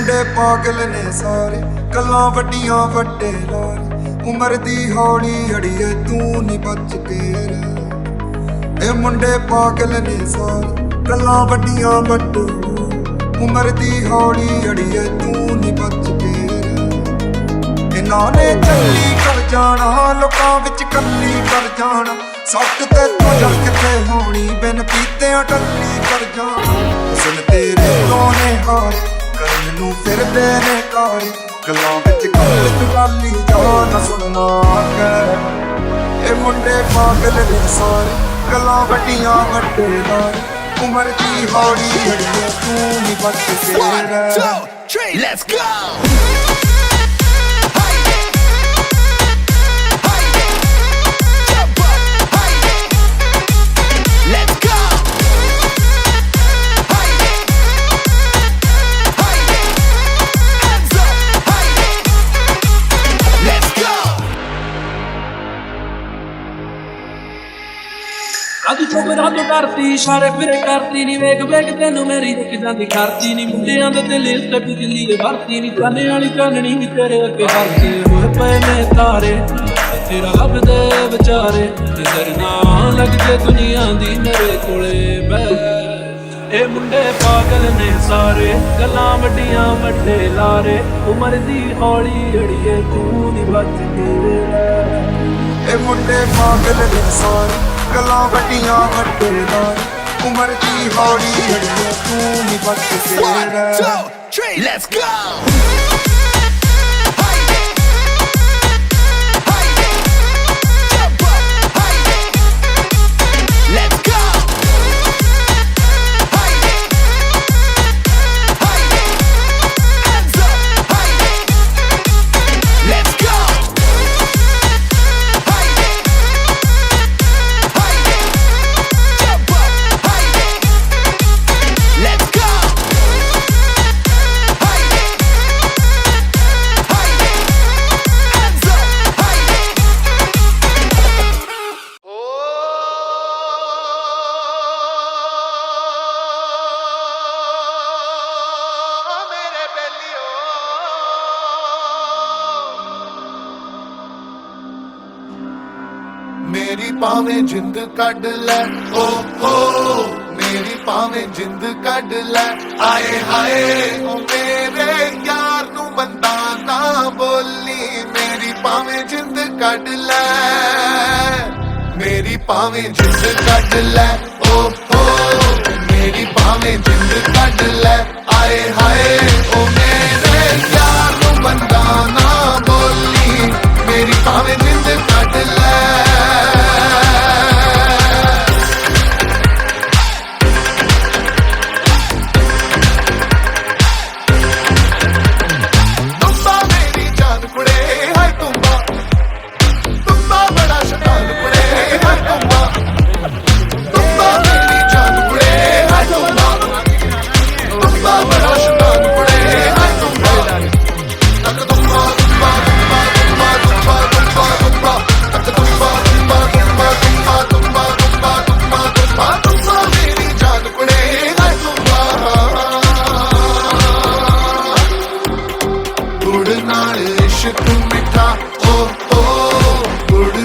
ਮੁੰਡੇ ਪਾਗਲ ਨੇ ਸਾਰੇ, ਗੱਲਾਂ ਵੱਡੀਆਂ ਵੱਡੇ ਲਾਰੇ, ਉਮਰ ਦੀ ਹੌਲੀ ਅੜੀਏ ਤੂੰ ਨੀ ਬਚ ਕੇ ਰਹਿ। ਇਹ ਮੁੰਡੇ ਪਾਗਲ ਨੇ ਸਾਰੇ, ਗੱਲਾਂ ਵੱਡੀਆਂ ਵੱਡੇ ਲਾਰੇ, ਉਮਰ ਦੀ ਹੌਲੀ ਅੜੀਏ ਤੂੰ ਨੀ ਬਚ ਕੇ ਰਹਿ। ਇਹਨਾਂ ਨੇ ਚੱਲੀ ਕਰ ਜਾਣਾ, ਲੋਕਾਂ ਵਿੱਚ ਕੱਲੀ ਕਰ ਜਾਣਾ, ਸੱਟ ਤੇ ਤੋਂ ਜਲ ਕਿੱਥੇ ਹੋਣੀ, ਬਿਨ ਪੀਤਿਆਂ ਟੱਲੀ ਕਰ ਜਾਣਾ। ਸੁਣ ਤੇਰੇ ਕੋਨੇ ਹਾਰੇ ਕਰਨ ਨੂੰ ਫਿਰਦੇ ਨੇ ਕਾਰੇ, ਗੱਲਾਂ ਵਿੱਚ ਗੱਲ ਚੁਗਾਲੀ ਜਾ ਨਾ ਸੁਣਨਾ ਕਰ। ਇਹ ਮੁੰਡੇ ਪਾਗਲ ਨੇ ਸਾਰੇ, ਗੱਲਾਂ ਵੱਡੀਆਂ ਵੱਡੇ ਲਾਰੇ, ਉਮਰ ਦੀ ਹੌਲੀ ਅੜੀਏ ਤੂੰ ਨੀ ਬਚ ਕੇ ਰਹਿ। 1, 2, 3, let's go! ਅੱਜ ਚੋਬਰਾ ਤੋਂ ਕਰਤੀ ਸਾਰੇ ਫਿਰੇ ਕਰਤੀ ਨੀ, ਵੇਖ ਵੇਖ ਤੈਨੂੰ ਮੇਰੀ ਕਿਦਾਂ ਦੀ ਕਰਤੀ ਨੀ। ਮੁੰਡਿਆਂ ਦੇ ਦਿਲ ਤੇ ਬਿਜਲੀ ਦੇ ਵਰਤੀ ਨੀ, ਚਾਨੇ ਵਾਲੀ ਚਾਨਣੀ ਵੀ ਤੇਰੇ ਅੱਗੇ ਹਰਦੇ ਹੋਏ ਪਏ ਨੇ ਤਾਰੇ, ਤੇਰਾ ਲੱਭਦੇ ਵਿਚਾਰੇ ਨਜ਼ਰ ਨਾ ਲੱਗ ਜੇ ਦੁਨੀਆ ਦੀ ਮੇਰੇ ਕੋਲੇ ਬੈ। ਇਹ ਮੁੰਡੇ ਪਾਗਲ ਨੇ ਸਾਰੇ, ਗੱਲਾਂ ਵੱਡੀਆਂ ਵੱਡੇ ਲਾਰੇ, ਉਮਰ ਦੀ ਹੌਲੀ ਅੜੀਏ ਤੂੰ ਨੀ ਬਚ ਕੇ ਰਹਿ। ਇਹ ਮੁੰਡੇ ਪਾਗਲ ਨੇ ਸਾਰੇ, ਗੱਲਾਂ ਵੱਡੀਆਂ ਵੱਡੇ ਲਾਰੇ, ਉਮਰ ਦੀ ਹੌਲੀ ਅੜੀਏ ਤੂੰ ਨੀ ਬਚ ਕੇ ਰਹਿ। 1, 2, 3, let's go! ਮੇਰੀ ਭਾਵੇਂ ਜਿੰਦ ਕੱਢ ਲੈ, ਓ ਹੋ ਮੇਰੀ ਭਾਵੇਂ ਜਿੰਦ ਕੱਢ ਲੈ, ਆਏ ਹਾਏ ਓ ਮੇਰੇ ਯਾਰ ਨੂੰ ਬੰਦਾ ਨਾ ਬੋਲੀ। ਮੇਰੀ ਭਾਵੇਂ ਜਿੰਦ ਕੱਢ ਲੈ, ਮੇਰੀ ਭਾਵੇਂ ਜਿੰਦ ਕੱਢ ਲੈ, ਓ ਹੋ ਮੇਰੀ ਭਾਵੇਂ ਜਿੰਦ ਕੱਢ ਲੈ, ਆਏ ਹਾਏ ਓ ਮੇਰੇ ਯਾਰ ਨੂੰ ਬੰਦਾ ਨਾ ਬੋਲੀ। ਮੇਰੀ ਭਾਵੇਂ ਜਿੰਦ ਕੱਢ ਲੈ। ਗੁੜ ਨਾਲ ਇਸ਼ਕ ਮਿੱਠਾ, ਓ ਓ ਗੁੜ